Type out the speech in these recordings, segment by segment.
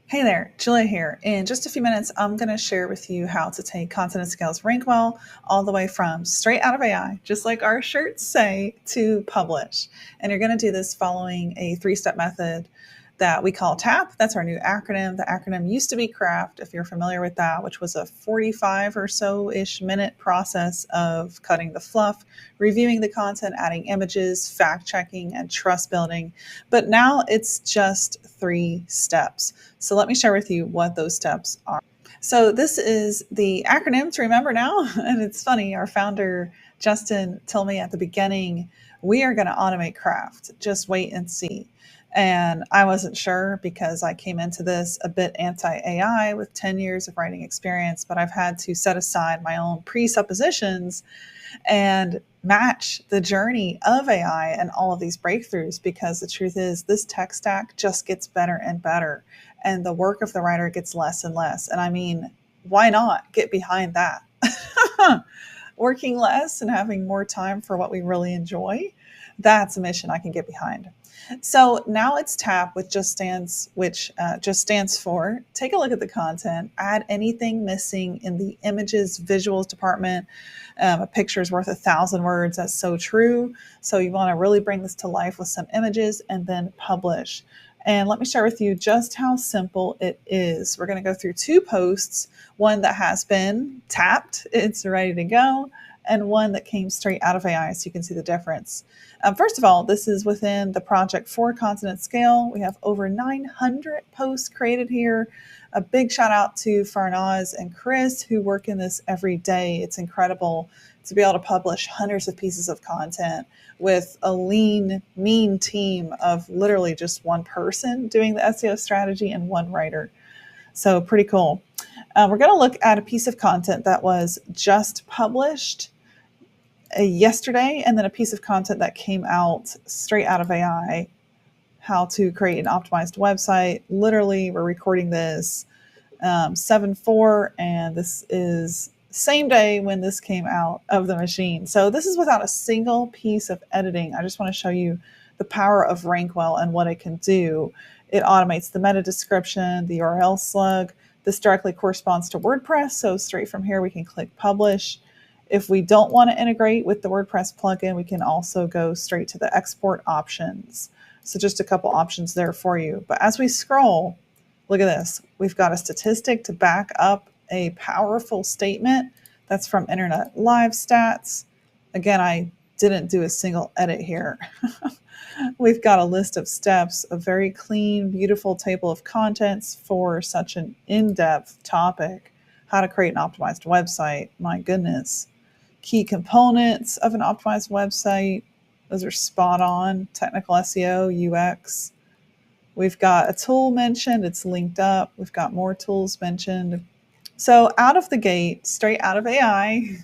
Hey there, Julia here. In just a few minutes, I'm going to share with you how to take content and scales RankWell all the way from straight out of AI, just like our shirts say, to publish. And you're going to do this following a three-step method that we call TAP. That's our new acronym. The acronym used to be CRAFT, if you're familiar with that, which was a 45 or so-ish minute process of cutting the fluff, reviewing the content, adding images, fact checking, and trust building. But now it's just 3 steps. So let me share with you what those steps are. So this is the acronym to remember now. And it's funny, our founder, Justin, told me at the beginning, we are going to automate craft. Just wait and see. And I wasn't sure because I came into this a bit anti AI with 10 years of writing experience, but I've had to set aside my own presuppositions and match the journey of AI and all of these breakthroughs, because the truth is this tech stack just gets better and better and the work of the writer gets less and less. And I mean, why not get behind that? Working less and having more time for what we really enjoy, that's a mission I can get behind. So now it's TAP, which just stands for take a look at the content, add anything missing in the images visuals department. A picture is worth 1,000 words. That's so true. So you want to really bring this to life with some images and then publish. And let me share with you just how simple it is. We're going to go through 2 posts, one that has been tapped, it's ready to go, and one that came straight out of AI, so you can see the difference. First of all, this is within the project for Continent Scale. We have over 900 posts created here. A big shout out to Farnaz and Chris, who work in this every day. It's incredible to be able to publish hundreds of pieces of content with a lean, mean team of literally just one person doing the SEO strategy and one writer. So pretty cool. We're going to look at a piece of content that was just published yesterday, and then a piece of content that came out straight out of AI, how to create an optimized website. Literally, we're recording this 7/4, and this is same day when this came out of the machine. So this is without a single piece of editing. I just want to show you the power of RankWell and what it can do. It automates the meta description, the URL slug. This directly corresponds to WordPress. So straight from here, we can click publish. If we don't want to integrate with the WordPress plugin, we can also go straight to the export options. So just a couple options there for you. But as we scroll, look at this. We've got a statistic to back up a powerful statement. That's from Internet Live Stats. Again, I didn't do a single edit here. We've got a list of steps, a very clean, beautiful table of contents for such an in-depth topic. How to create an optimized website. My goodness. Key components of an optimized website. Those are spot on. Technical SEO, UX. We've got a tool mentioned. It's linked up. We've got more tools mentioned. So out of the gate, straight out of AI,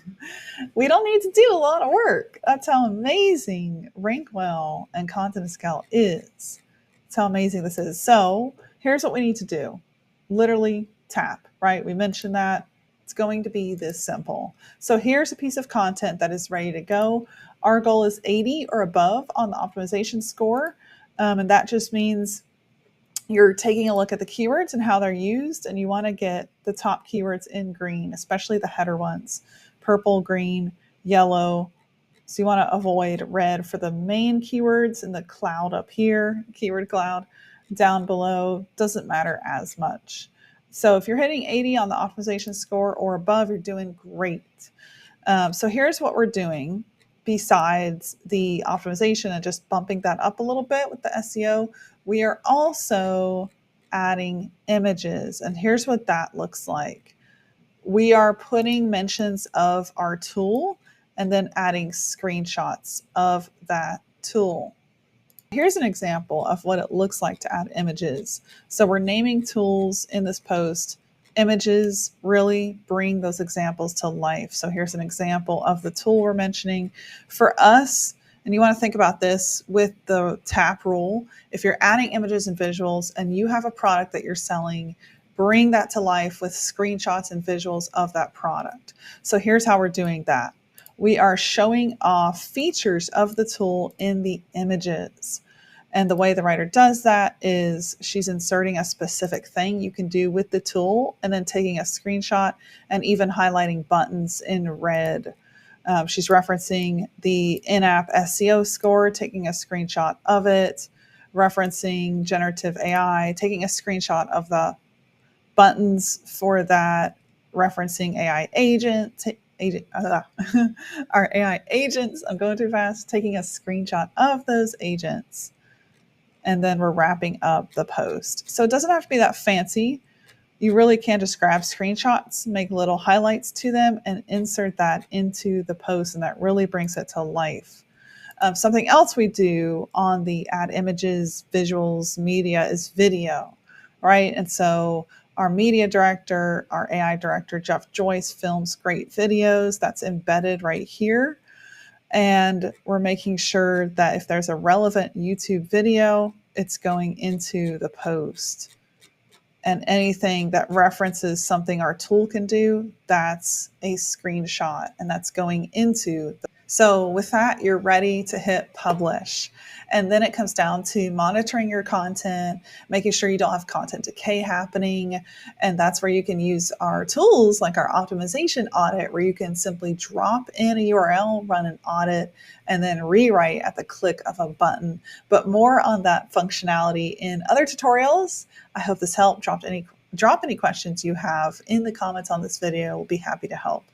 we don't need to do a lot of work. That's how amazing RankWell and Content Scale is. That's how amazing this is. So here's what we need to do. Literally tap, right? We mentioned that. It's going to be this simple. So here's a piece of content that is ready to go. Our goal is 80 or above on the optimization score. And that just means you're taking a look at the keywords and how they're used, and you want to get the top keywords in green, especially the header ones, purple, green, yellow. So you want to avoid red for the main keywords, and the cloud up here, keyword cloud down below, doesn't matter as much. So if you're hitting 80 on the optimization score or above, you're doing great. So here's what we're doing. Besides the optimization and just bumping that up a little bit with the SEO, we are also adding images. And here's what that looks like. We are putting mentions of our tool and then adding screenshots of that tool. Here's an example of what it looks like to add images. So we're naming tools in this post. Images really bring those examples to life. So here's an example of the tool we're mentioning. For us, and you want to think about this with the tap rule, if you're adding images and visuals and you have a product that you're selling, bring that to life with screenshots and visuals of that product. So here's how we're doing that. We are showing off features of the tool in the images. And the way the writer does that is she's inserting a specific thing you can do with the tool and then taking a screenshot and even highlighting buttons in red. She's referencing the in-app SEO score, taking a screenshot of it, referencing generative AI, taking a screenshot of the buttons for that, referencing AI our AI agents. I'm going too fast. Taking a screenshot of those agents, and then we're wrapping up the post. So it doesn't have to be that fancy. You really can just grab screenshots, make little highlights to them, and insert that into the post, and that really brings it to life. Something else we do on the add images, visuals, media is video, right? And so our media director, our AI director, Jeff Joyce, films great videos that's embedded right here. And we're making sure that if there's a relevant YouTube video, it's going into the post. And anything that references something our tool can do, that's a screenshot, and that's going into the. So with that, you're ready to hit publish. And then it comes down to monitoring your content, making sure you don't have content decay happening. And that's where you can use our tools like our optimization audit, where you can simply drop in a URL, run an audit, and then rewrite at the click of a button. But more on that functionality in other tutorials. I hope this helped. Drop any questions you have in the comments on this video. We'll be happy to help.